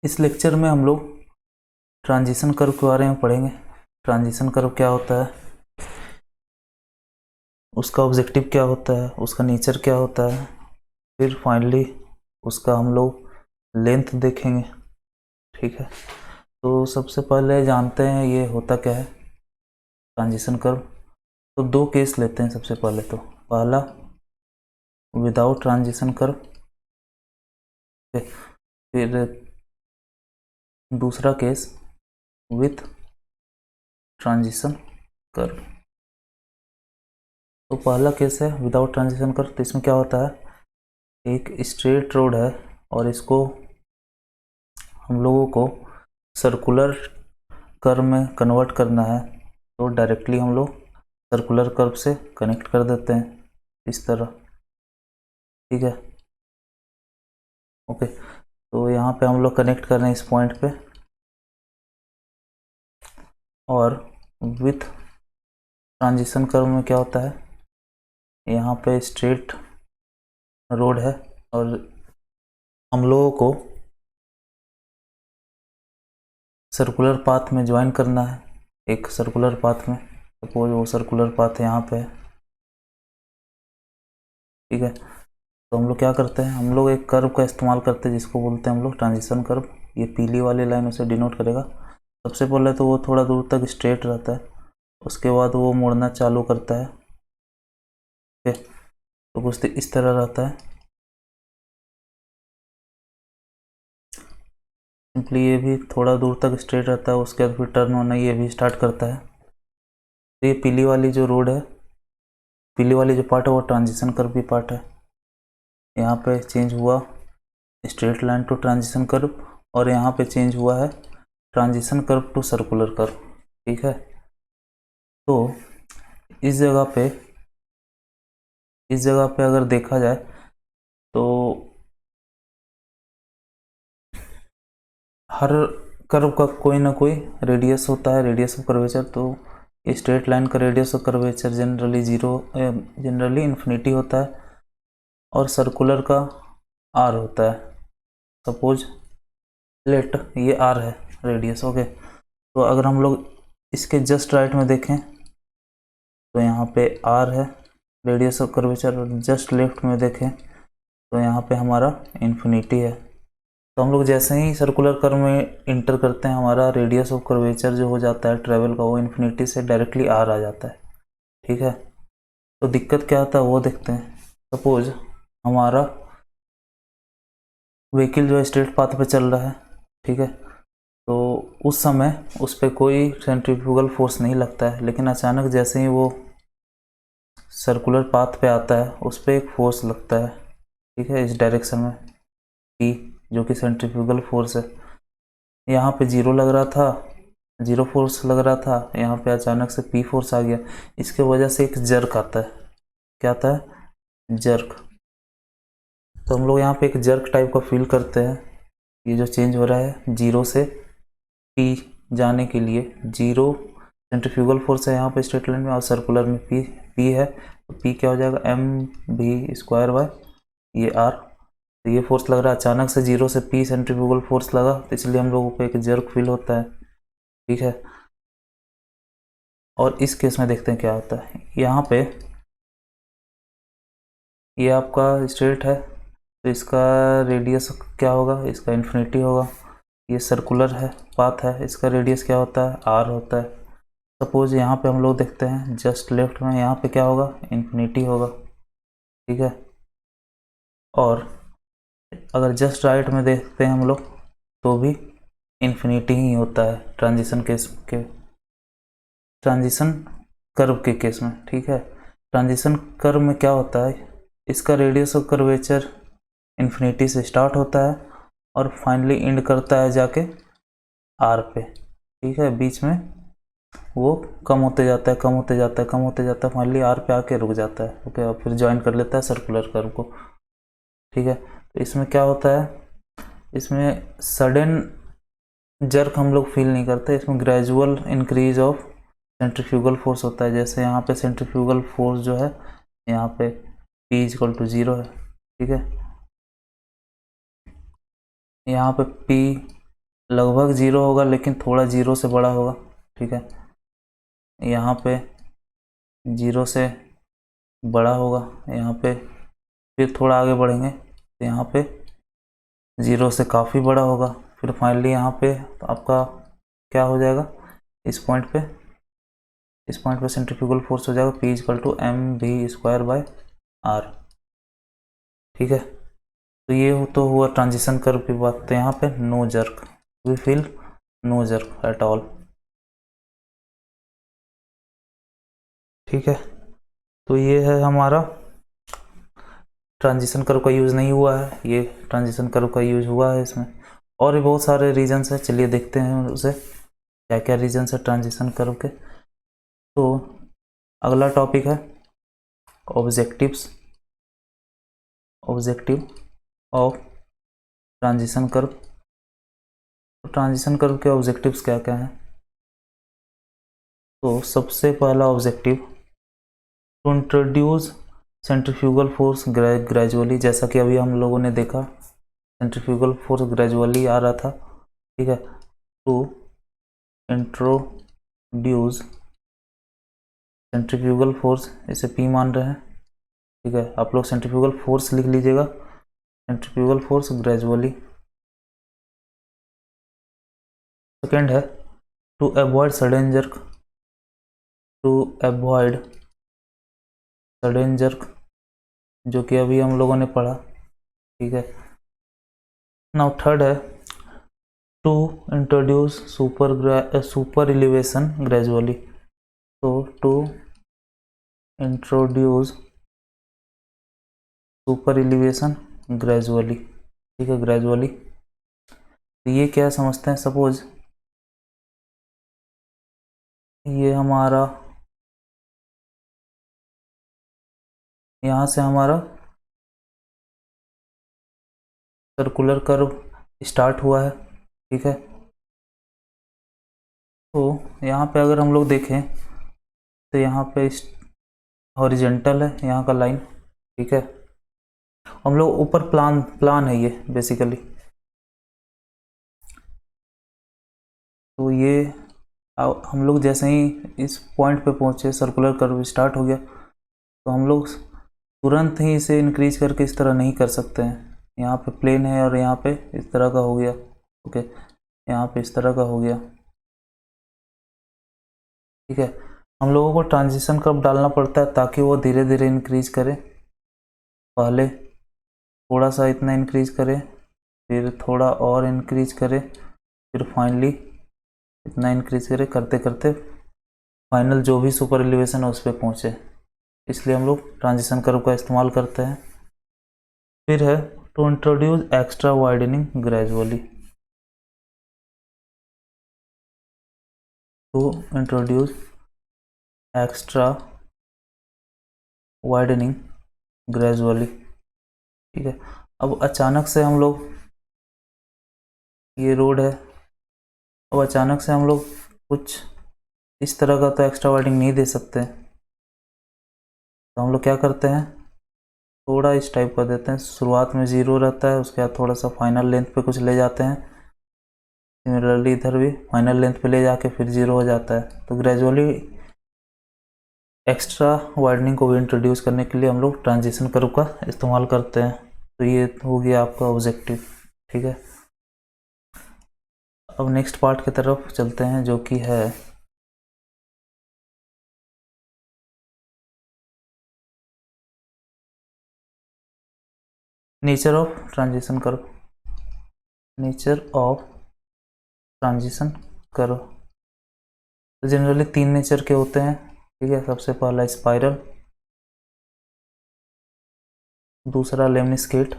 इस लेक्चर में हम लोग ट्रांजिशन कर्व के बारे में पढ़ेंगे। ट्रांजिशन कर्व क्या होता है, उसका ऑब्जेक्टिव क्या होता है, उसका नेचर क्या होता है, फिर फाइनली उसका हम लोग लेंथ देखेंगे। ठीक है, तो सबसे पहले जानते हैं ये होता क्या है ट्रांजिशन कर्व। तो दो केस लेते हैं सबसे पहले। तो पहला विदाउट ट्रांजिशन कर्व, फिर दूसरा केस विथ ट्रांजिशन कर्व। तो पहला केस है विदाउट ट्रांजिशन कर्व। तो इसमें क्या होता है, एक स्ट्रेट रोड है और इसको हम लोगों को सर्कुलर कर्व में कन्वर्ट करना है। तो डायरेक्टली हम लोग सर्कुलर कर्व से कनेक्ट कर देते हैं इस तरह। ठीक है, ओके। तो यहाँ पे हम लोग कनेक्ट कर रहे हैं इस पॉइंट पे, और विथ ट्रांजिशन कर्व में क्या होता है, यहाँ पे स्ट्रेट रोड है और हम लोगों को सर्कुलर पाथ में ज्वाइन करना है, एक सर्कुलर पाथ में। सपोज वो सर्कुलर पाथ यहाँ पे है। ठीक है, तो हम लोग क्या करते हैं, हम लोग एक कर्व का इस्तेमाल करते हैं जिसको बोलते हैं हम लोग ट्रांजिशन कर्व। ये पीली वाली लाइन उसे डिनोट करेगा। सबसे पहले तो वो थोड़ा दूर तक स्ट्रेट रहता है, उसके बाद वो मुड़ना चालू करता है। ठीक है, तो कुछ इस तरह रहता है। सिंपली ये भी थोड़ा दूर तक स्ट्रेट रहता है, उसके बाद फिर टर्न होना ये भी स्टार्ट करता है। तो ये पीली वाली जो रोड है, पीली वाली जो पार्ट है वो ट्रांजिशन कर्व की पार्ट है। यहाँ पे चेंज हुआ straight line to transition curve, और यहाँ पे चेंज हुआ है transition curve to circular curve. ठीक है, तो इस जगह पे अगर देखा जाए तो हर कर्व का कोई ना कोई रेडियस होता है, रेडियस ऑफ कर्वेचर। तो स्ट्रेट लाइन का radius of curvature generally infinity होता है, और सर्कुलर का आर होता है। सपोज लेट ये आर है रेडियस। ओके, तो अगर हम लोग इसके जस्ट राइट में देखें तो यहाँ पे आर है रेडियस ऑफ कर्वेचर, और जस्ट लेफ्ट में देखें तो यहाँ पे हमारा इन्फिनिटी है। तो हम लोग जैसे ही सर्कुलर कर्व में इंटर करते हैं, हमारा रेडियस ऑफ कर्वेचर जो हो जाता है ट्रेवल का, वो इन्फिनिटी से डायरेक्टली आर आ जाता है। ठीक है, तो दिक्कत क्या आता है वो देखते हैं। सपोज हमारा व्हीकल जो है स्ट्रेट पाथ पे चल रहा है। ठीक है, तो उस समय उस पर कोई सेंट्रीफ्यूगल फोर्स नहीं लगता है, लेकिन अचानक जैसे ही वो सर्कुलर पाथ पे आता है उस पर एक फोर्स लगता है। ठीक है, इस डायरेक्शन में P, जो कि सेंट्रीफ्यूगल फोर्स है। यहाँ पे जीरो लग रहा था, जीरो फोर्स लग रहा था, यहाँ पे अचानक से P फोर्स आ गया। इसके वजह से एक जर्क आता है। क्या आता है, जर्क। तो हम लोग यहाँ पे एक जर्क टाइप का फील करते हैं। ये जो चेंज हो रहा है जीरो से P जाने के लिए, जीरो सेंट्रीफ्यूगल फोर्स है यहाँ पे स्ट्रेट लाइन में, और सर्कुलर में P है। तो P क्या हो जाएगा, mv² बाय ये R। तो ये फोर्स लग रहा है, अचानक से जीरो से P सेंट्रीफ्यूगल फोर्स लगा, तो इसलिए हम लोगों को एक जर्क फील होता है। ठीक है, और इस केस में देखते हैं क्या होता है। यहाँ पे ये आपका स्ट्रेट है, तो इसका रेडियस क्या होगा, इसका इन्फिनिटी होगा। ये सर्कुलर है पाथ है, इसका रेडियस क्या होता है, आर होता है। सपोज यहाँ पे हम लोग देखते हैं जस्ट लेफ्ट में, यहाँ पे क्या होगा, इन्फिनिटी होगा। ठीक है, और अगर जस्ट राइट में देखते हैं हम लोग तो भी इन्फिनिटी ही होता है ट्रांजिशन कर्व के केस में। ठीक है, ट्रांजिशन कर्व में क्या होता है, इसका रेडियस ऑफ कर्वेचर इन्फिनिटी से स्टार्ट होता है और फाइनली एंड करता है जाके आर पे। ठीक है, बीच में वो कम होते जाता है, कम होते जाता है, कम होते जाता है, फाइनली आर पे आके रुक जाता है। ओके, और फिर ज्वाइन कर लेता है सर्कुलर कर्व को। ठीक है, तो इसमें क्या होता है, इसमें सडन जर्क हम लोग फील नहीं करते, इसमें gradual increase of centrifugal force होता है। जैसे यहाँ पे सेंट्रीफ्यूगल फोर्स जो है यहाँ पे P = 0 है। ठीक है, यहाँ पे P लगभग जीरो होगा लेकिन थोड़ा जीरो से बड़ा होगा, ठीक है। यहाँ पे जीरो से बड़ा होगा, यहाँ पे फिर थोड़ा आगे बढ़ेंगे तो यहाँ पे जीरो से काफ़ी बड़ा होगा, फिर फाइनली यहाँ पे तो आपका क्या हो जाएगा, इस पॉइंट पे सेंट्रीफ्यूगल फोर्स हो जाएगा P इक्वल टू mv²/r, ठीक है। तो ये तो हुआ ट्रांजिशन कर्व की बात। तो यहाँ पे no jerk, we feel no jerk at all, ठीक है। तो ये है हमारा ट्रांजिशन कर्व का यूज़ नहीं हुआ है, ये ट्रांजिशन कर्व का यूज़ हुआ है इसमें। और भी बहुत सारे रीजन्स है, चलिए देखते हैं उसे क्या क्या रीजन्स है ट्रांजिशन कर्व के। तो अगला टॉपिक है ऑब्जेक्टिव ऑफ ट्रांजिशन कर्व। तो ट्रांजिशन कर्व के ऑब्जेक्टिव्स क्या क्या हैं? तो सबसे पहला objective, to introduce centrifugal force gradually, जैसा कि अभी हम लोगों ने देखा सेंट्रीफ्यूगल फोर्स ग्रेजुअली आ रहा था, ठीक है। टू इंट्रोड्यूस सेंट्रीफ्यूगल फोर्स, इसे P मान रहे हैं, ठीक है। आप लोग सेंट्रीफ्यूगल फोर्स लिख लीजिएगा, सेंट्रीफ्यूगल फोर्स ग्रेजुअली। सेकेंड है to avoid sudden jerk, to avoid sudden jerk, जो कि अभी हम लोगों ने पढ़ा, ठीक है। नाउ थर्ड है to introduce super elevation gradually, तो to introduce super elevation gradually, ठीक है, ग्रेजुअली। तो ये क्या समझते हैं, सपोज ये हमारा यहाँ से हमारा सर्कुलर कर्व स्टार्ट हुआ है, ठीक है। तो यहाँ पे अगर हम लोग देखें तो यहाँ पे हॉरिजेंटल है यहाँ का लाइन, ठीक है। हम लोग ऊपर प्लान है ये बेसिकली। तो ये हम लोग जैसे ही इस पॉइंट पे पहुँचे, सर्कुलर कर्व स्टार्ट हो गया, तो हम लोग तुरंत ही इसे इंक्रीज करके इस तरह नहीं कर सकते हैं। यहाँ पे प्लेन है और यहाँ पे इस तरह का हो गया, ओके, यहाँ पे इस तरह का हो गया, ठीक है। हम लोगों को ट्रांजिशन कर्व डालना पड़ता है ताकि वो धीरे धीरे इंक्रीज करे, पहले थोड़ा सा इतना इंक्रीज करे, फिर थोड़ा और इंक्रीज करे, फिर फाइनली इतना इंक्रीज करे, करते करते फाइनल जो भी सुपर एलिवेशन है उस पर पहुँचे। इसलिए हम लोग ट्रांजिशन कर्व का इस्तेमाल करते हैं। फिर है to introduce extra widening gradually, to introduce extra widening gradually, ठीक है। अब अचानक से हम लोग, ये रोड है, अब अचानक से हम लोग कुछ इस तरह का तो एक्स्ट्रा वाइडनिंग नहीं दे सकते, तो हम लोग क्या करते हैं, थोड़ा इस टाइप का देते हैं। शुरुआत में ज़ीरो रहता है, उसके बाद थोड़ा सा फाइनल लेंथ पे कुछ ले जाते हैं, सिमिलरली इधर भी फाइनल लेंथ पे ले जाके फिर ज़ीरो हो जाता है। तो ग्रेजुअली एक्स्ट्रा वाइडनिंग को भी इंट्रोड्यूस करने के लिए हम लोग ट्रांजिशन कर्व का इस्तेमाल करते हैं। तो ये हो गया आपका ऑब्जेक्टिव, ठीक है। अब नेक्स्ट पार्ट की तरफ चलते हैं जो कि है nature of transition curve, nature of transition curve. तो जनरली तीन नेचर के होते हैं, ठीक है। सबसे पहला स्पाइरल, दूसरा लेमनिस्केट,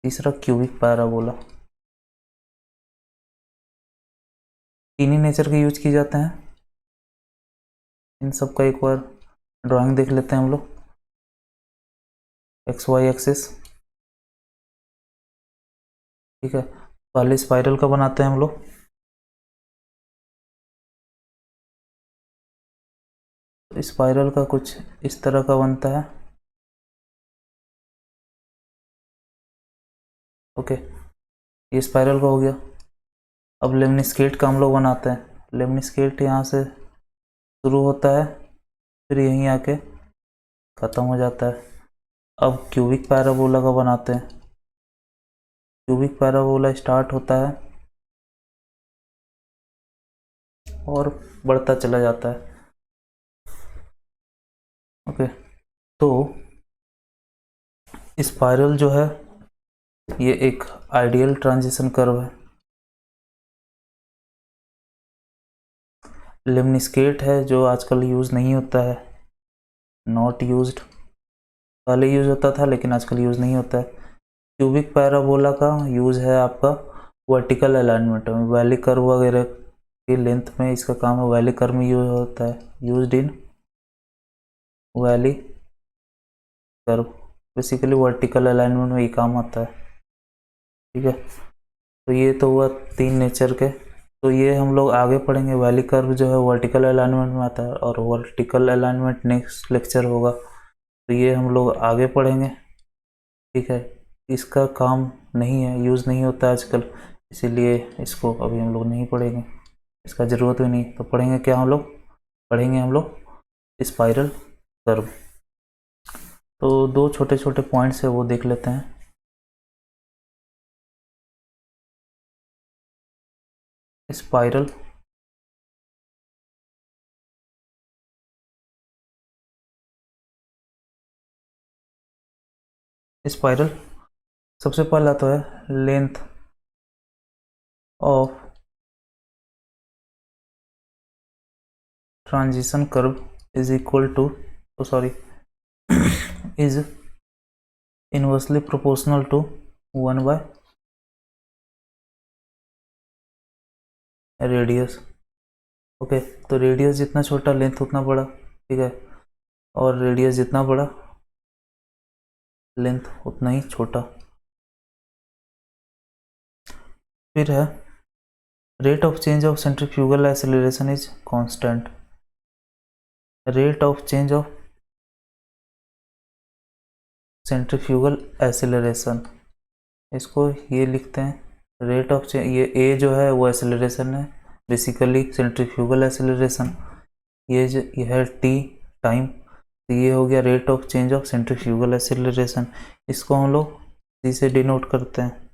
तीसरा क्यूबिक पैराबोला। तीन ही नेचर के यूज किए जाते हैं। इन सब का एक बार ड्राइंग देख लेते हैं हम लोग। एक्स वाई एक्सिस, ठीक है। पहले स्पाइरल का बनाते हैं हम लोग। स्पाइरल का कुछ इस तरह का बनता है, ओके, ये स्पाइरल का हो गया। अब लेमनिस्केट का हम लोग बनाते हैं। लेमनिस्केट यहाँ से शुरू होता है, फिर यहीं आके ख़त्म हो जाता है। अब क्यूबिक पैराबोला का बनाते हैं। क्यूबिक पैराबोला स्टार्ट होता है और बढ़ता चला जाता है। ओके, तो स्पाइरल जो है ये एक आइडियल ट्रांजिशन कर्व है। लेमनिस्केट है जो आजकल यूज़ नहीं होता है, नॉट यूज्ड। पहले यूज़ होता था लेकिन आजकल यूज़ नहीं होता है। क्यूबिक पैराबोला का यूज़ है आपका वर्टिकल अलाइनमेंट में, वैली कर्व वगैरह की लेंथ में इसका काम है। वैली कर्व में यूज होता है, used in valley curve, basically vertical alignment में ये काम आता है। ठीक है, तो ये तो हुआ 3 नेचर के। तो ये हम लोग आगे पढ़ेंगे। वैली कर्व जो है वर्टिकल अलाइनमेंट में आता है और वर्टिकल अलाइनमेंट नेक्स्ट लेक्चर होगा, तो ये हम लोग आगे पढ़ेंगे। ठीक है, इसका काम नहीं है, यूज़ नहीं होता आजकल, इसीलिए इसको अभी हम लोग नहीं पढ़ेंगे, इसका ज़रूरत भी नहीं। तो पढ़ेंगे क्या हम लोग? पढ़ेंगे हम लोग स्पाइरल कर्व। तो 2 छोटे छोटे पॉइंट्स है वो देख लेते हैं। स्पाइरल स्पाइरल सबसे पहला तो है length of transition curve is equal to is inversely proportional to 1 by radius. Okay, तो रेडियस जितना छोटा लेंथ उतना बड़ा। ठीक है, और रेडियस जितना बड़ा लेंथ उतना ही छोटा। फिर है rate of change of centrifugal acceleration is constant. Rate of change of centrifugal acceleration, इसको ये लिखते हैं रेट ऑफ चेंज। ये ए जो है वो एक्सेलरेशन है, बेसिकली सेंट्रीफ्यूगल एक्सेलरेशन। ये है टी टाइम, तो ये हो गया rate of change of centrifugal acceleration. इसको हम लोग सी से डिनोट करते हैं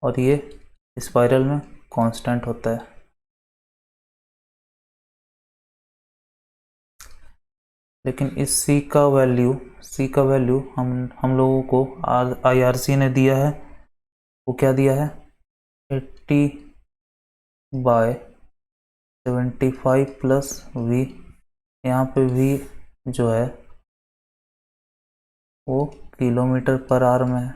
और ये स्पाइरल में कांस्टेंट होता है। लेकिन इस सी का वैल्यू हम लोगों को IRC ने दिया है। वो क्या दिया है? 80/75 प्लस V। यहाँ पे V जो है वो किलोमीटर पर आवर में है,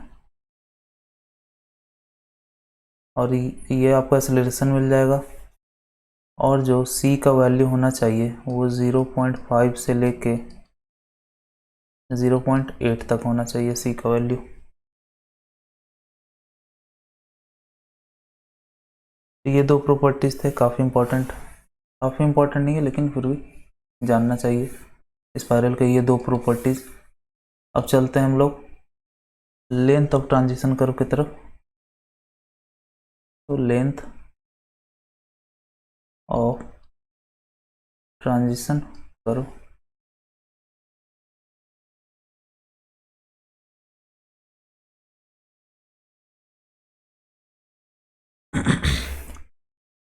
और ये आपको एक्सेलरेशन मिल जाएगा। और जो C का वैल्यू होना चाहिए वो 0.5 से लेके 0.8 तक होना चाहिए C का वैल्यू। तो ये 2 प्रॉपर्टीज़ थे, काफ़ी इंपॉर्टेंट नहीं है लेकिन फिर भी जानना चाहिए स्पाइरल के ये 2 प्रॉपर्टीज़। अब चलते हैं हम लोग लेंथ ऑफ ट्रांजिशन कर्व की तरफ। तो लेंथ ऑफ ट्रांजिशन कर्व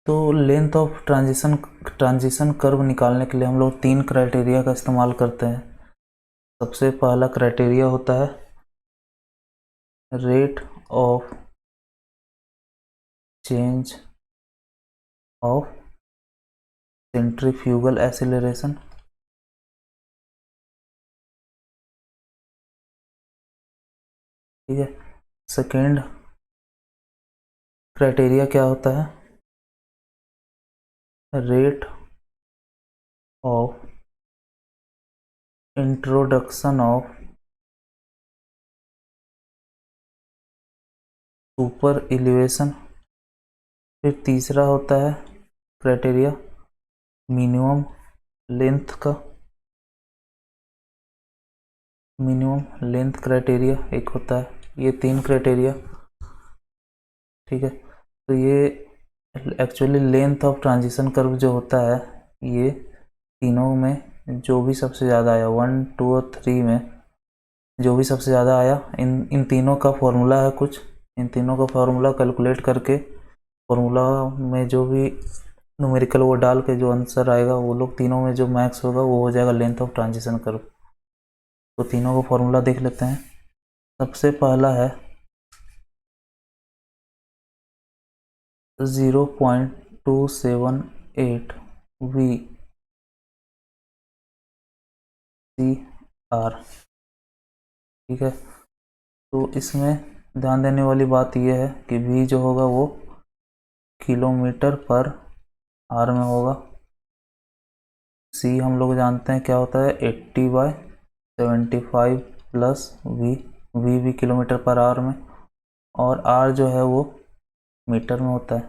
तो लेंथ ऑफ ट्रांजिशन कर्व निकालने के लिए हम लोग 3 क्राइटेरिया का इस्तेमाल करते हैं। सबसे पहला क्राइटेरिया होता है rate of change of centrifugal acceleration. ठीक है, सेकेंड क्राइटेरिया क्या होता है? Rate of introduction of super elevation. फिर तीसरा होता है क्राइटेरिया मिनिमम लेंथ का, मिनिमम लेंथ क्राइटेरिया एक होता है। ये 3 क्राइटेरिया ठीक है। तो ये actually length of transition curve जो होता है, ये तीनों में जो भी सबसे ज़्यादा आया 1 2 और 3 में जो भी सबसे ज़्यादा आया, इन तीनों का फॉर्मूला है कुछ, इन तीनों का फॉर्मूला कैलकुलेट करके फॉर्मूला में जो भी न्यूमेरिकल वो डाल के जो आंसर आएगा, वो लोग तीनों में जो मैक्स होगा वो हो जाएगा लेंथ ऑफ ट्रांजिशन कर्व। तो तीनों का फॉर्मूला देख लेते हैं। सबसे पहला है 0.278 वी सी आर, ठीक है। तो इसमें ध्यान देने वाली बात यह है कि वी जो होगा वो किलोमीटर पर आर में होगा। सी हम लोग जानते हैं क्या होता है, 80/75 प्लस वी, वी भी किलोमीटर पर आवर में, और आर जो है वो मीटर में होता है।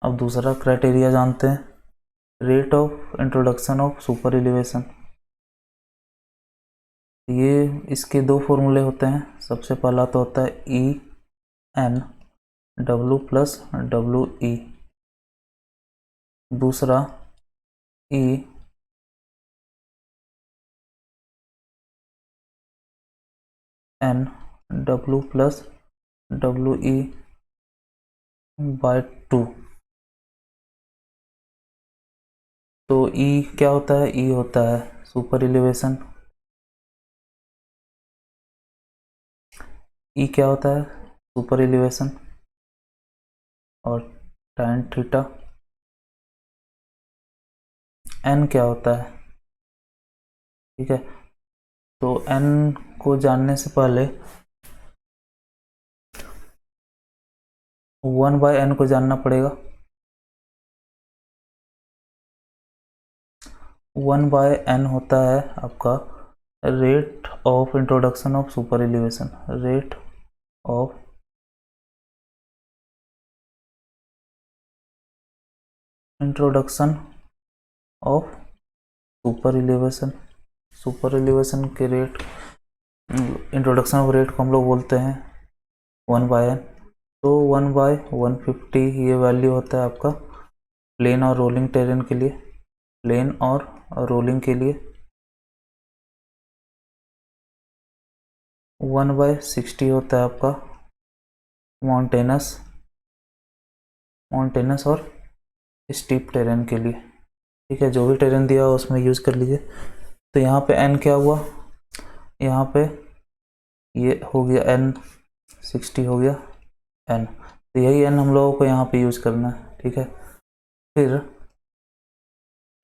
अब दूसरा क्राइटेरिया जानते हैं, rate of introduction of super elevation. ये इसके दो फॉर्मूले होते हैं। सबसे पहला तो होता है E N W plus W E, दूसरा E N W plus W E by 2। तो ई क्या होता है, ई होता है सुपर एलिवेशन। ई क्या होता है, सुपर एलिवेशन और tan थीटा। एन क्या होता है, ठीक है। तो एन को जानने से पहले 1/n को जानना पड़ेगा। 1/n होता है आपका rate of introduction of super elevation, rate of introduction of super elevation. Super elevation के रेट, इंट्रोडक्शन ऑफ रेट को हम लोग बोलते हैं 1/n। तो 1/150 ये वैल्यू होता है आपका प्लेन और रोलिंग टेरेन के लिए, प्लेन और रोलिंग के लिए। 1/60 होता है आपका माउंटेनस और स्टीप टेरेन के लिए, ठीक है। जो भी टेरेन दिया हो उसमें यूज़ कर लीजिए। तो यहाँ पे n क्या हुआ, यहाँ पे ये हो गया n60 हो गया n, तो यही n हम लोगों को यहाँ पे यूज़ करना है, ठीक है। फिर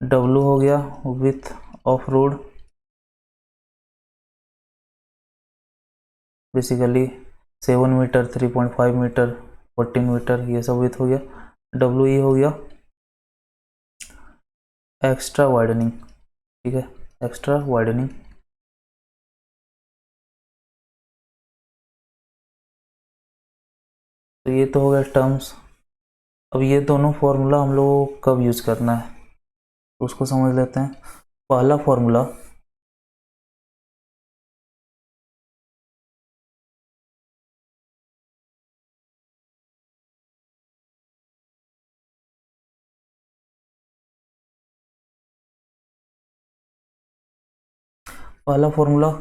w हो गया width of road, basically 7 metre 3.5 metre 14 metre ये सब विथ हो गया। डब्ल्यू ई हो गया एक्स्ट्रा वाइडनिंग, ठीक है, एक्स्ट्रा वाइडनिंग। तो ये तो हो गया टर्म्स। अब ये दोनों फॉर्मूला हम लोगों को कब यूज़ करना है तो उसको समझ लेते हैं। पहला फॉर्मूला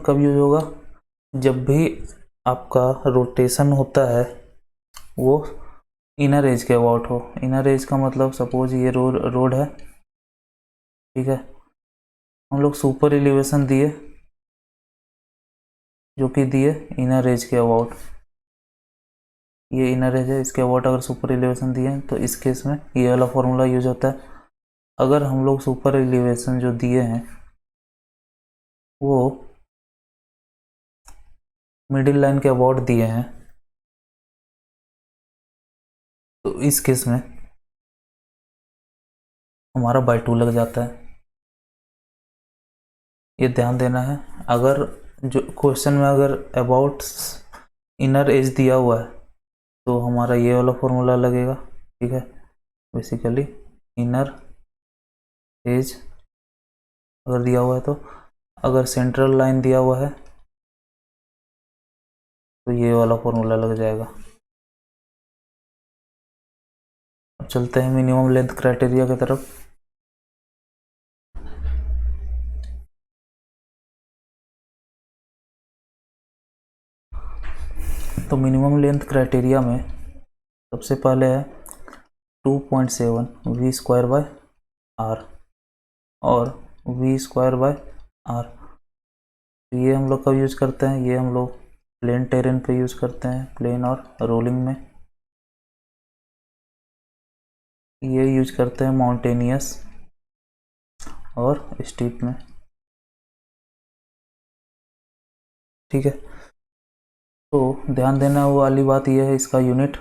कब यूज होगा, जब भी आपका रोटेशन होता है वो इनर एज के अबाउट हो। इनर एज का मतलब सपोज ये रोड है, ठीक है। हम लोग सुपर एलिवेशन दिए जो कि दिए इनर एज के अबाउट, ये इनर एज है, इसके अबाउट अगर सुपर एलिवेशन दिए तो इस केस में ये वाला फॉर्मूला यूज होता है। अगर हम लोग सुपर एलिवेशन जो दिए हैं वो मिडिल लाइन के अबाउट दिए हैं तो इस केस में हमारा बाय 2 लग जाता है। ये ध्यान देना है। अगर जो क्वेश्चन में अगर अबाउट इनर एज दिया हुआ है तो हमारा ये वाला फॉर्मूला लगेगा, ठीक है। बेसिकली इनर एज अगर दिया हुआ है तो, अगर सेंट्रल लाइन दिया हुआ है तो ये वाला फॉर्मूला लग जाएगा। अब चलते हैं मिनिमम लेंथ क्राइटेरिया की तरफ। तो मिनिमम लेंथ क्राइटेरिया में सबसे पहले है 2.7 वी स्क्वायर बाय आर और वी स्क्वायर बाय आर। ये हम लोग कब यूज़ करते हैं, ये हम लोग प्लेन टेरेन पे यूज़ करते हैं, प्लेन और रोलिंग में। ये यूज करते हैं माउंटेनियस और स्टीप में। ठीक है, तो ध्यान देना वाली बात यह है, इसका unit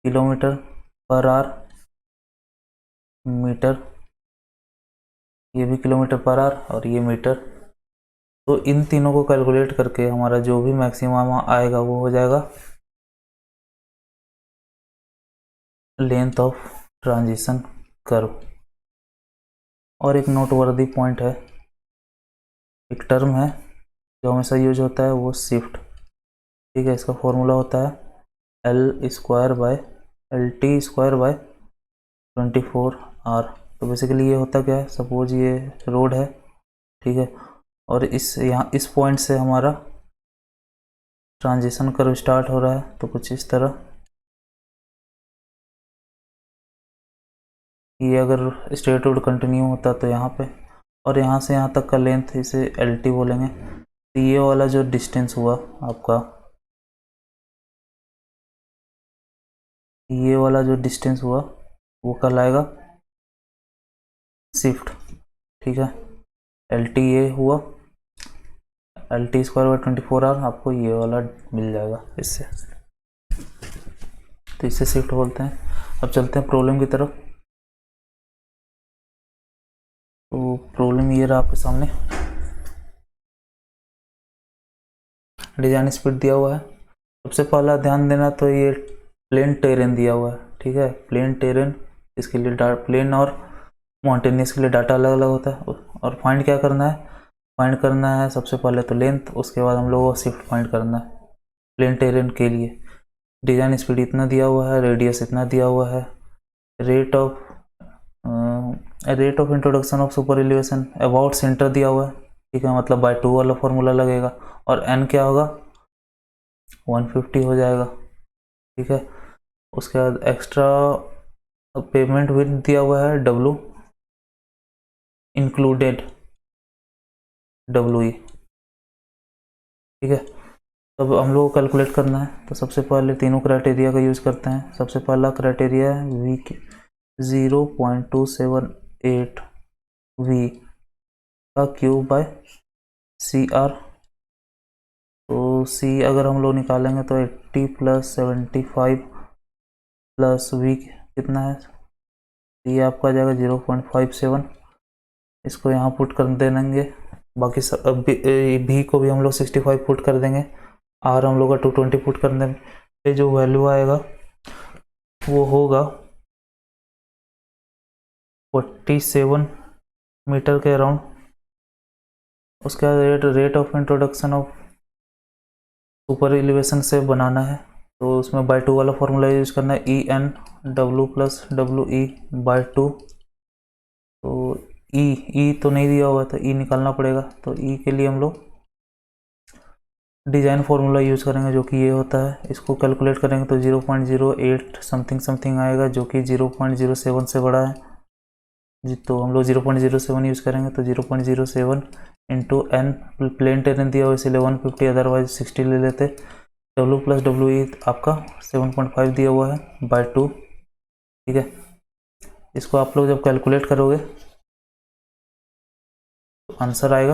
kilometre per hour, metre, ये भी किलोमीटर पर आवर और ये मीटर। तो इन तीनों को कैलकुलेट करके हमारा जो भी मैक्सिमम आएगा वो हो जाएगा लेंथ ऑफ ट्रांजिशन कर्व। और एक नोटवर्दी पॉइंट है, एक टर्म है जो हमेशा यूज होता है, वो शिफ्ट। ठीक है, इसका फॉर्मूला होता है L square by L T square by 24R। तो बेसिकली ये होता क्या है, सपोज ये रोड है, ठीक है, और इस पॉइंट से हमारा ट्रांजिशन कर्व स्टार्ट हो रहा है, तो कुछ इस तरह। ये अगर स्ट्रेट रोड कंटिन्यू होता तो यहाँ पे, और यहाँ से यहाँ तक का लेंथ इसे LT बोलेंगे। तो ये वाला जो डिस्टेंस हुआ आपका, ये वाला जो डिस्टेंस हुआ वो कहलाएगा शिफ्ट। ठीक है, LT ये हुआ, LT स्क्वायर बाय 24R, आपको ये वाला मिल जाएगा इससे, तो इसे शिफ्ट बोलते हैं। अब चलते हैं प्रॉब्लम की तरफ। तो प्रॉब्लम ये रहा आपके सामने, डिजाइन स्पीड दिया हुआ है। सबसे पहला ध्यान देना, तो ये प्लेन टेरेन दिया हुआ है। ठीक है, प्लेन टेरेन, इसके लिए प्लेन और माउंटेनियस के लिए डाटा अलग अलग होता है। और फाइंड क्या करना है, फाइंड करना है सबसे पहले तो लेंथ, उसके बाद हम लोगों को शिफ्ट फाइंड करना है प्लेन टेरेन के लिए। डिजाइन स्पीड इतना दिया हुआ है, रेडियस इतना दिया हुआ है, rate of introduction of super elevation about centre दिया हुआ है। ठीक है, मतलब बाय 2 वाला फॉर्मूला लगेगा, और n क्या होगा 150 हो जाएगा। ठीक है, उसके बाद एक्स्ट्रा पेमेंट विथ दिया हुआ है W इंक्लूडेड WE। ठीक है, तब हम लोग को कैलकुलेट करना है, तो सबसे पहले तीनों क्राइटेरिया का यूज़ करते हैं। सबसे पहला क्राइटेरिया है V 0.278 V का क्यूब बाय CR। तो C अगर हम लोग निकालेंगे तो 80 + 75 + V कितना है, ये आपका आ जाएगा 0.57। इसको यहाँ पुट कर देंगे, बाकी सब भी को भी हम लोग 65 पुट कर देंगे, R हम लोग का 220 पुट कर देंगे। ये जो वैल्यू आएगा वो होगा 47 मीटर के अराउंड। उसके बाद rate of introduction of super elevation से बनाना है, तो उसमें बाय 2 वाला फॉर्मूला यूज करना है, EN W + WE बाय 2। तो ई तो नहीं दिया हुआ, तो ई निकालना पड़ेगा। तो ई के लिए हम लोग डिजाइन फॉर्मूला यूज करेंगे, जो कि ये होता है। इसको कैलकुलेट करेंगे तो 0.08 समथिंग आएगा, जो कि 0.07 से बड़ा है जी। तो हम लोग 0.07 यूज करेंगे, तो 0.07 इंटू n, प्लेन टेरेन दिया हुआ इसलिए 150, अदरवाइज 60 ले लेते। W + WE आपका 7.5 दिया हुआ है बाय 2। ठीक है, इसको आप लोग जब कैलकुलेट करोगे तो आंसर आएगा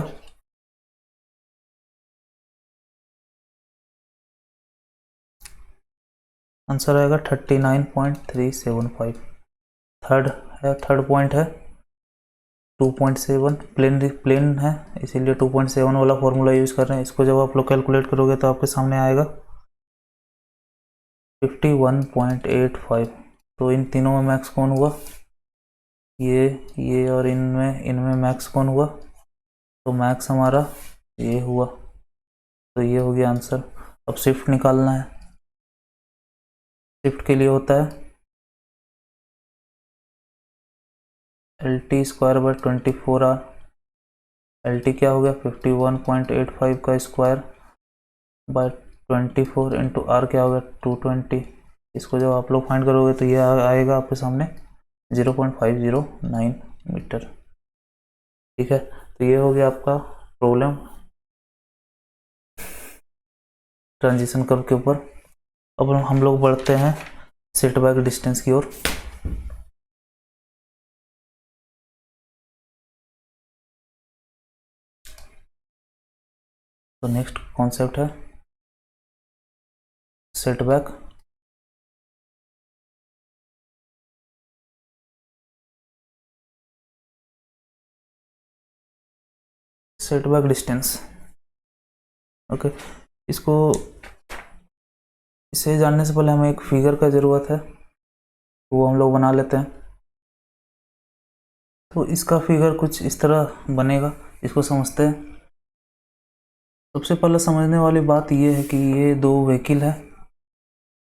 आंसर आएगा 39.375। थर्ड पॉइंट है 2.7, प्लेन है इसीलिए 2.7 वाला फॉर्मूला यूज कर रहे हैं। इसको जब आप लोग कैलकुलेट करोगे तो आपके सामने आएगा 51.85। तो इन तीनों में मैक्स कौन हुआ, ये और इनमें मैक्स कौन हुआ, तो मैक्स हमारा ये हुआ। तो ये हो गया आंसर। अब शिफ्ट निकालना है। शिफ्ट के लिए होता है LT²/24R। LT क्या हो गया 51.85 का स्क्वायर बाय 24 इंटू आर क्या होगा 220। इसको जब आप लोग फाइंड करोगे तो ये आएगा आपके सामने 0.509 मीटर। ठीक है, तो ये हो गया आपका प्रॉब्लम ट्रांजिशन कर्व के ऊपर। अब हम लोग बढ़ते हैं सेटबैक डिस्टेंस की ओर। तो नेक्स्ट कॉन्सेप्ट है सेटबैक। Setback distance, okay. इसको इसे जानने से पहले हमें एक फिगर का ज़रूरत है, वो हम लोग बना लेते हैं। तो इसका फिगर कुछ इस तरह बनेगा, इसको समझते हैं। सबसे पहले समझने वाली बात ये है कि ये दो व्हीकल है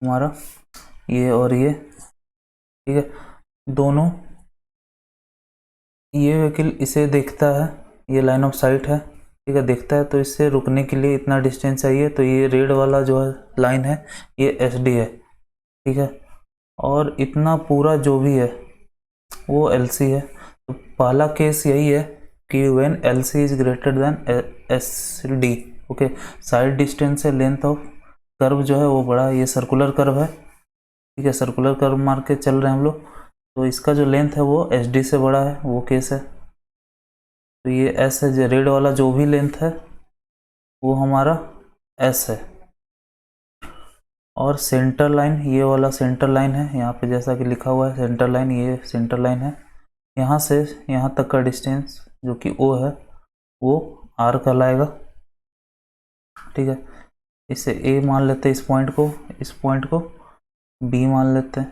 हमारा, ये और ये, ठीक है। दोनों, ये व्हीकल इसे देखता है, ये लाइन ऑफ साइट है, ठीक है, देखता है, तो इससे रुकने के लिए इतना डिस्टेंस चाहिए। तो ये रेड वाला जो है लाइन है ये SD है, ठीक है। और इतना पूरा जो भी है वो LC है। तो पहला केस यही है कि when LC is greater then SD, okay. Side distance से लेंथ ऑफ कर्व जो है वो बड़ा है, ये सर्कुलर कर्व है, ठीक है। सर्कुलर कर्व मार के चल रहे हैं हम लोग, तो इसका जो लेंथ है वो SD से बड़ा है, वो केस है। तो ये S है, जो रेड वाला जो भी लेंथ है वो हमारा S है। और सेंटर लाइन, ये वाला सेंटर लाइन है, यहाँ पे जैसा कि लिखा हुआ है सेंटर लाइन, ये सेंटर लाइन है। यहाँ से यहाँ तक का डिस्टेंस जो कि O है वो R कहलाएगा, ठीक है। इसे A मान लेते हैं, इस पॉइंट को B मान लेते हैं,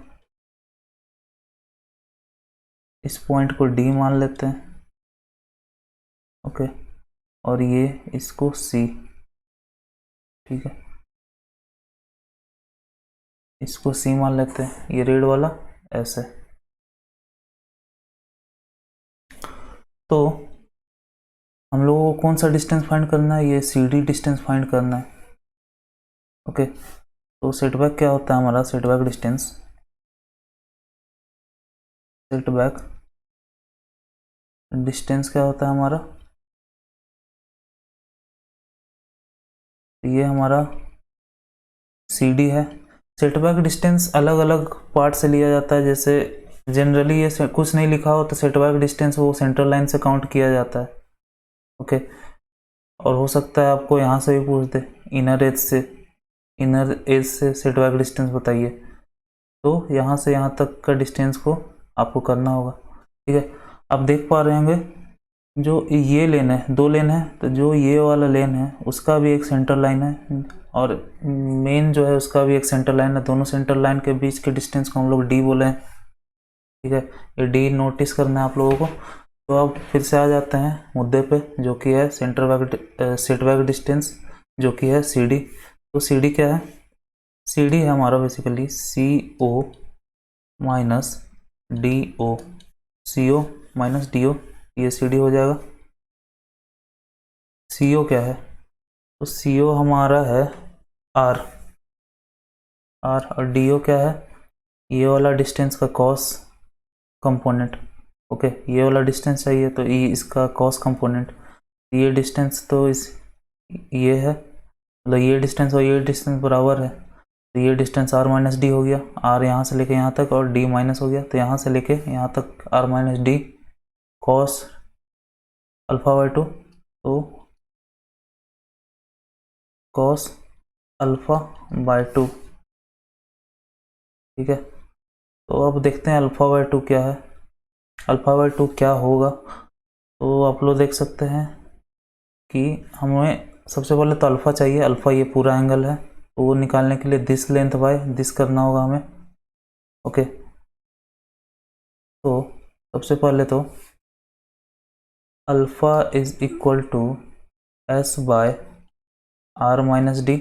इस पॉइंट को D मान लेते हैं, ओके। और ये इसको C, ठीक है, इसको C मान लेते हैं। ये रेड वाला S है। तो हम लोगों को कौन सा डिस्टेंस फाइंड करना है, ये CD डिस्टेंस फाइंड करना है, ओके। तो सेटबैक क्या होता है हमारा, सेटबैक डिस्टेंस, सेटबैक डिस्टेंस क्या होता है हमारा, ये हमारा CD है। सेटबैक डिस्टेंस अलग अलग पार्ट से लिया जाता है, जैसे जनरली ये कुछ नहीं लिखा हो तो सेटबैक डिस्टेंस वो सेंट्रल लाइन से काउंट किया जाता है, ओके। और हो सकता है आपको यहाँ से भी पूछ दे, इनर एज से सेटबैक डिस्टेंस बताइए, तो यहाँ से यहाँ तक का डिस्टेंस को आपको करना होगा, ठीक है। आप देख पा रहे होंगे जो ये लेन है, दो लेन है, तो जो ये वाला लेन है उसका भी एक सेंटर लाइन है, और मेन जो है उसका भी एक सेंटर लाइन है। दोनों सेंटर लाइन के बीच के डिस्टेंस को हम लोग D बोले हैं, ठीक है। ये D नोटिस करना है आप लोगों को। तो अब फिर से आ जाते हैं मुद्दे पे, जो कि है सेटबैक डिस्टेंस, जो कि है CD। तो CD क्या है, CD है हमारा basically CO minus DO, CO minus DO, ये CD हो जाएगा। CO क्या है, तो CO हमारा है R, और DO क्या है, ये वाला डिस्टेंस का कॉस कंपोनेंट, ओके। ये वाला डिस्टेंस चाहिए तो इसका कॉस कंपोनेंट। ये डिस्टेंस तो ये है, मतलब ये डिस्टेंस और ये डिस्टेंस बराबर है, तो ये डिस्टेंस R माइनस डी हो गया। R यहाँ से लेके यहाँ तक, और D माइनस हो गया, तो यहाँ से लेके यहाँ तक R माइनस डी कॉस α/2, तो कॉस α/2, ठीक है। तो अब देखते हैं α/2 क्या है, α/2 क्या होगा। तो आप लोग देख सकते हैं कि हमें सबसे पहले तो अल्फ़ा चाहिए, अल्फ़ा ये पूरा एंगल है, तो वो निकालने के लिए दिस लेंथ बाय दिस करना होगा हमें, ओके। तो सबसे पहले तो alpha is equal to S by R minus D,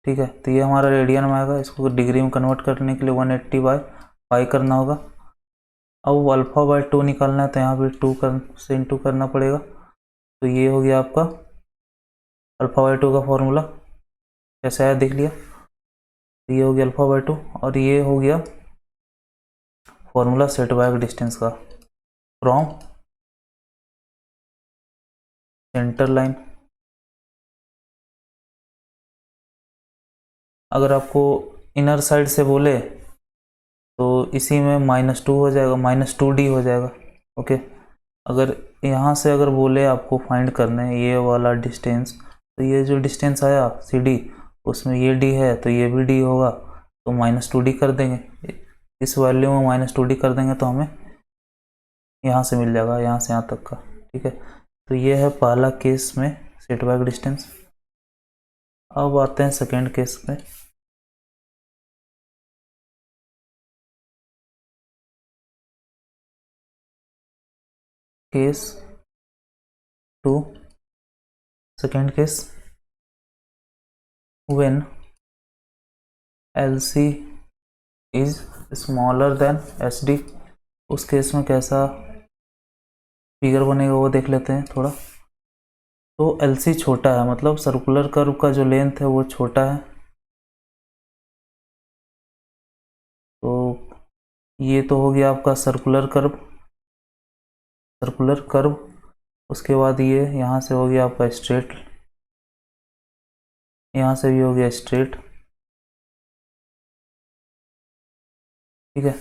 ठीक है। तो ये हमारा रेडियन में आएगा, इसको डिग्री में कन्वर्ट करने के लिए 180/पाई करना होगा। अब अल्फ़ा बाय 2 निकालना है तो यहाँ पे 2 से इंटू करना पड़ेगा। तो ये हो गया आपका अल्फ़ा बाय 2 का फॉर्मूला, कैसे आया देख लिया। तो ये हो गया अल्फ़ा बाय 2 और ये हो गया फॉर्मूला सेट बैक डिस्टेंस का फ्रॉम सेंटर लाइन। अगर आपको इनर साइड से बोले तो इसी में -2 हो जाएगा, -2D हो जाएगा, ओके। अगर यहाँ से अगर बोले आपको फाइंड करना है ये वाला डिस्टेंस, तो ये जो डिस्टेंस आया CD उसमें ये D है तो ये भी D होगा, तो -2D कर देंगे। इस वैल्यू में -2D कर देंगे तो हमें यहाँ से मिल जाएगा, यहाँ से यहाँ तक का, ठीक है। तो ये है पहला केस में सेट बैक डिस्टेंस। अब आते हैं सेकेंड केस में। Case 2, second case, when LC is smaller than SD। उस केस में कैसा फिगर बनेगा वो देख लेते हैं थोड़ा। तो LC छोटा है, मतलब सर्कुलर कर्व का जो लेंथ है वो छोटा है, तो ये तो हो गया आपका सर्कुलर कर्व। उसके बाद ये यहाँ से हो गया आपका स्ट्रेट, यहाँ से भी हो गया स्ट्रेट, ठीक है।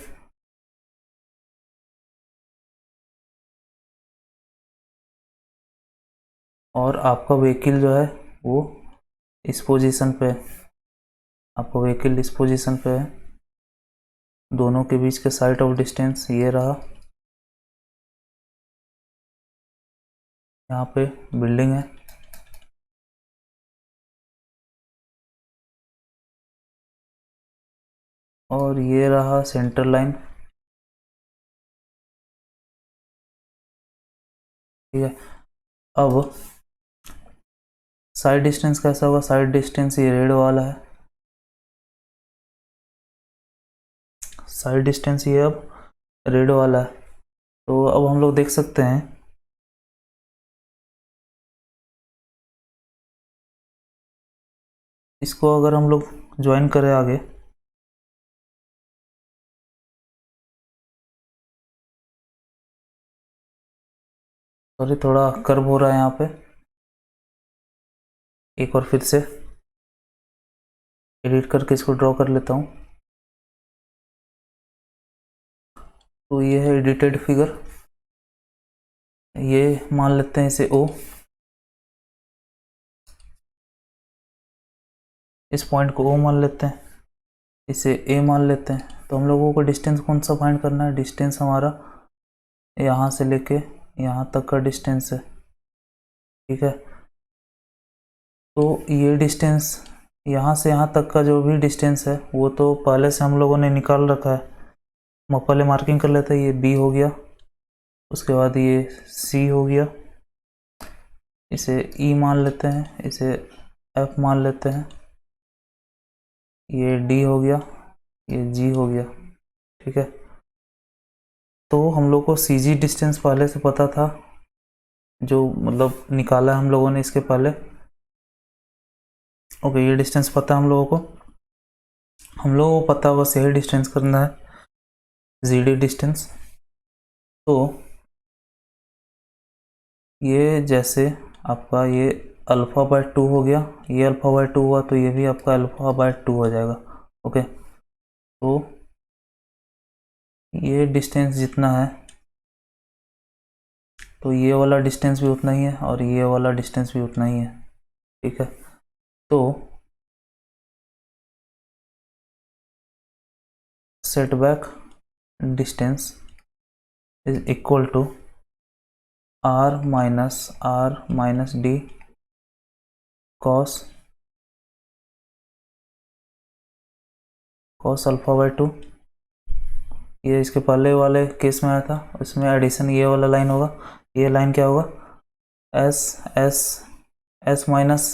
और आपका व्हीकल जो है वो इस पोजीशन पे, आपका व्हीकल इस पोजीशन पे है। दोनों के बीच के साइड ऑफ डिस्टेंस ये रहा, यहाँ पे बिल्डिंग है, और ये रहा सेंटर लाइन, ठीक है। अब साइड डिस्टेंस कैसा होगा, साइड डिस्टेंस ये रेड वाला है, साइड डिस्टेंस ये अब रेड वाला है। तो अब हम लोग देख सकते हैं इसको अगर हम लोग ज्वाइन करें आगे, सॉरी थोड़ा कर्व हो रहा है यहाँ पे, एक बार फिर से एडिट करके इसको ड्रॉ कर लेता हूँ। तो ये है एडिटेड फिगर, ये मान लेते हैं इसे O, इस पॉइंट को O मान लेते हैं, इसे A मान लेते हैं। तो हम लोगों को डिस्टेंस कौन सा फाइंड करना है, डिस्टेंस हमारा यहाँ से लेके यहाँ तक का डिस्टेंस है, ठीक है। तो ये डिस्टेंस यहाँ से यहाँ तक का जो भी डिस्टेंस है वो तो पहले से हम लोगों ने निकाल रखा है, मैं पहले मार्किंग कर लेते हैं। ये B हो गया, उसके बाद ये C हो गया, इसे E मान लेते हैं, इसे F मान लेते हैं, ये D हो गया, ये G हो गया, ठीक है। तो हम लोग को CG डिस्टेंस पहले से पता था, जो मतलब निकाला है हम लोगों ने इसके पहले, ओके। ये डिस्टेंस पता है हम लोगों को पता बस यही डिस्टेंस करना है, ZD डिस्टेंस। तो ये जैसे आपका ये अल्फ़ा बाय 2 हो गया, ये अल्फ़ा बाय 2 हुआ, तो ये भी आपका अल्फ़ा बाय 2 हो जाएगा, ओके। तो ये डिस्टेंस जितना है तो ये वाला डिस्टेंस भी उतना ही है और ये वाला डिस्टेंस भी उतना ही है, ठीक है। तो setback distance is equal to R माइनस D कॉस अल्फ़ा बाय 2। ये इसके पहले वाले केस में आया था, इसमें एडिशन ये वाला लाइन होगा, ये लाइन क्या होगा, एस माइनस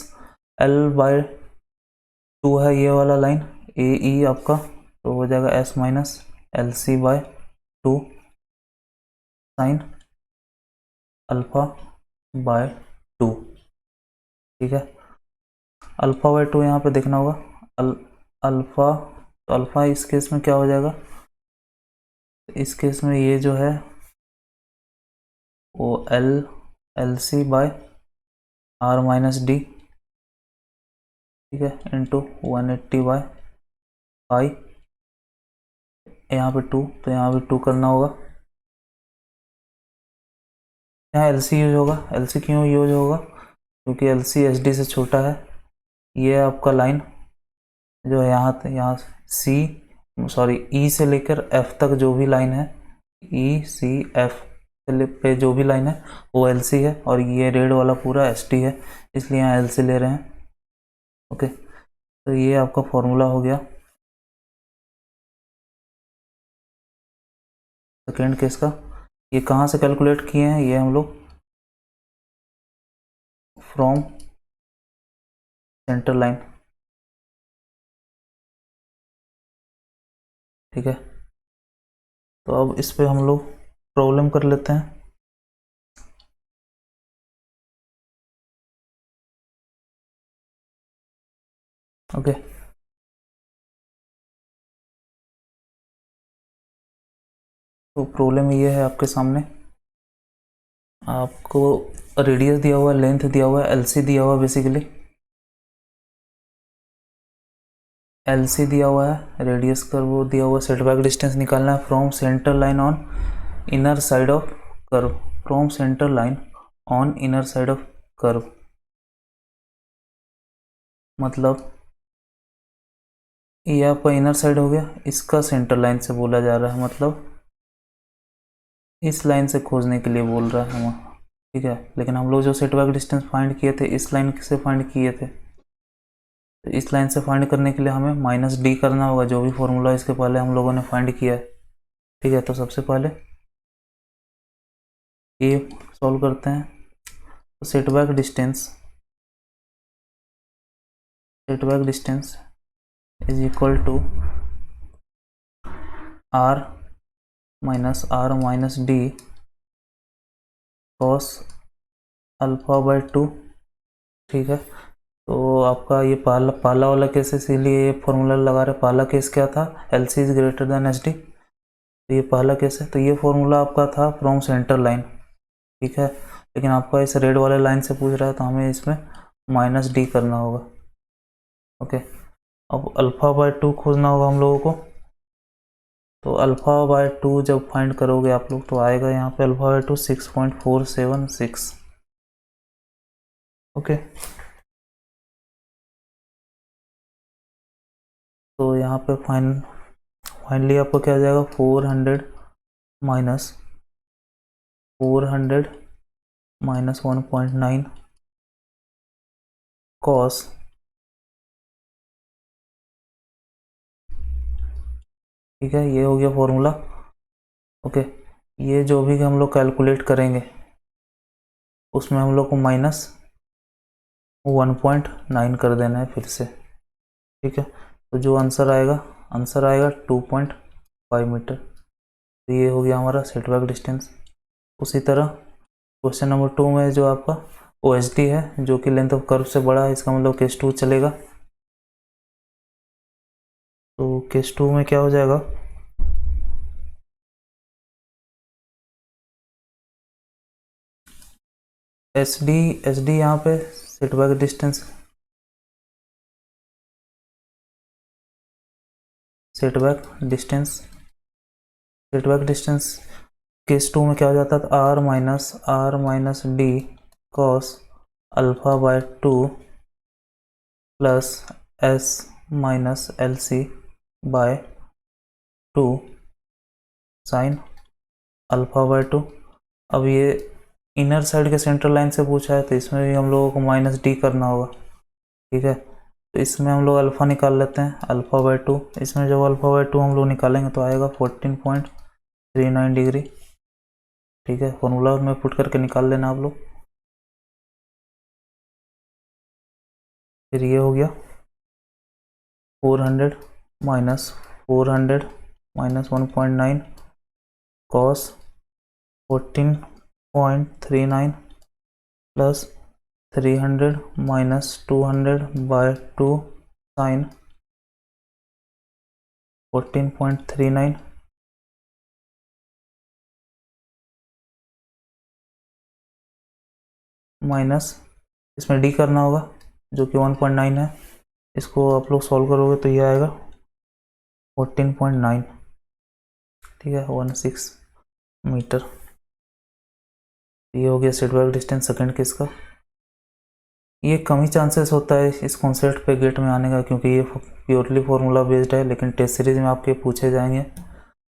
L/2 है ये वाला लाइन ए ई आपका, तो हो जाएगा S minus L C by 2 sine alpha by 2। ठीक है, अल्फा बाय 2 यहाँ पे देखना होगा अल्फा, तो अल्फा इस केस में क्या हो जाएगा, इस केस में ये जो है वो L C by R minus D, ठीक है, इंटू 180 बाय पाई, यहाँ पे 2, तो यहाँ पे 2 करना होगा। यहाँ एल सी यूज होगा, एल सी क्यों यूज होगा, क्योंकि एल सी एच डी से छोटा है। ये आपका लाइन जो है यहाँ सी सॉरी ई से लेकर एफ तक जो भी लाइन है, ई सी एफ पे जो भी लाइन है वो एल सी है, और ये रेड वाला पूरा एस टी है, इसलिए यहाँ एल सी ले रहे हैं। ओके, तो ये आपका फॉर्मूला हो गया सेकेंड केस का। ये कहाँ से कैलकुलेट किए हैं, ये हम लोग फ्रॉम सेंटर लाइन। ठीक है, तो अब इस पे हम लोग प्रॉब्लम कर लेते हैं। ओके, तो प्रॉब्लम ये है आपके सामने, आपको रेडियस दिया हुआ है, लेंथ दिया हुआ है, एलसी दिया हुआ है, बेसिकली एलसी दिया हुआ है, रेडियस का वो दिया हुआ है, सेटबैक डिस्टेंस निकालना है from centre line on inner side of curve, from centre line on inner side of curve, मतलब ये आपका इनर साइड हो गया, इसका सेंटर लाइन से बोला जा रहा है, मतलब इस लाइन से खोजने के लिए बोल रहा है हम। ठीक है, लेकिन हम लोग जो सेटबैक डिस्टेंस फाइंड किए थे इस लाइन से फाइंड किए थे, तो इस लाइन से फाइंड करने के लिए हमें माइनस डी करना होगा, जो भी फॉर्मूला इसके पहले हम लोगों ने फाइंड किया है। ठीक है, तो सबसे पहले ये सॉल्व करते हैं, तो setback distance is equal to R minus D cos alpha by 2। ठीक है, तो आपका ये पहला वाला केस है, इसीलिए ये फॉर्मूला लगा रहे। पहला केस क्या था, L C is greater than H D, तो ये पहला केस है, तो ये फॉर्मूला आपका था फ्रॉम सेंटर लाइन। ठीक है, लेकिन आपका इस रेड वाले लाइन से पूछ रहा है, तो हमें इसमें माइनस डी करना होगा। ओके, अब अल्फा बाय 2 खोजना होगा हम लोगों को, तो अल्फा बाय 2 जब फाइंड करोगे आप लोग, तो आएगा यहाँ पे अल्फा बाय 2 6.476। ओके, तो यहाँ पे फाइनली आपको क्या आ जाएगा, 400 माइनस 1.9 कॉस, ठीक है, ये हो गया फॉर्मूला। ओके, ये जो भी हम लोग कैलकुलेट करेंगे उसमें हम लोग को माइनस 1.9 कर देना है फिर से। ठीक है, तो जो आंसर आएगा 2.5 मीटर। तो ये हो गया हमारा सेटबैक डिस्टेंस। उसी तरह क्वेश्चन नंबर 2 में जो आपका ओ एच डी है, जो कि लेंथ ऑफ कर्व से बड़ा है, इसका मतलब केस 2 चलेगा। तो केस 2 में क्या हो जाएगा, एच डी यहाँ पे सेटबैक डिस्टेंस केस 2 में क्या हो जाता है, R minus D cos alpha by 2 plus S minus L C by 2 sine alpha by 2। अब ये इनर साइड के सेंटर लाइन से पूछा है, तो इसमें भी हम लोगों को माइनस डी करना होगा। ठीक है, तो इसमें हम लोग अल्फ़ा निकाल लेते हैं, अल्फ़ा बाय 2, इसमें जब अल्फ़ा बाय 2 हम लोग निकालेंगे तो आएगा 14.39 डिग्री। ठीक है, फॉर्मूला में पुट करके निकाल लेना आप लोग। फिर ये हो गया 400 minus 400 minus 1.9 cos 14.39 plus 300 minus 200/2 sine 14.39 minus इसमें डी करना होगा जो कि 1.9 है। इसको आप लोग सॉल्व करोगे तो ये आएगा 14.9, ठीक है, 16 मीटर। ये हो गया सेटबैक डिस्टेंस सेकंड केस का। ये कम ही चांसेस होता है इस कॉन्सेप्ट पे गेट में आने का, क्योंकि ये प्योरली फार्मूला बेस्ड है, लेकिन टेस्ट सीरीज में आपके पूछे जाएंगे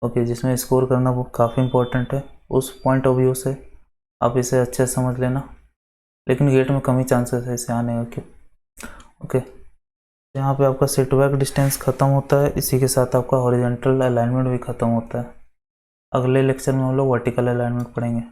ओके, जिसमें स्कोर करना वो काफ़ी इंपॉर्टेंट है। उस पॉइंट ऑफ व्यू से आप इसे अच्छे से समझ लेना, लेकिन गेट में कम ही चांसेस है इसे आने का क्यों। ओके, यहाँ पे आपका सेटबैक डिस्टेंस ख़त्म होता है, इसी के साथ आपका हॉरिजॉन्टल अलाइनमेंट भी ख़त्म होता है। अगले लेक्चर में हम लोग वर्टिकल अलाइनमेंट पढ़ेंगे।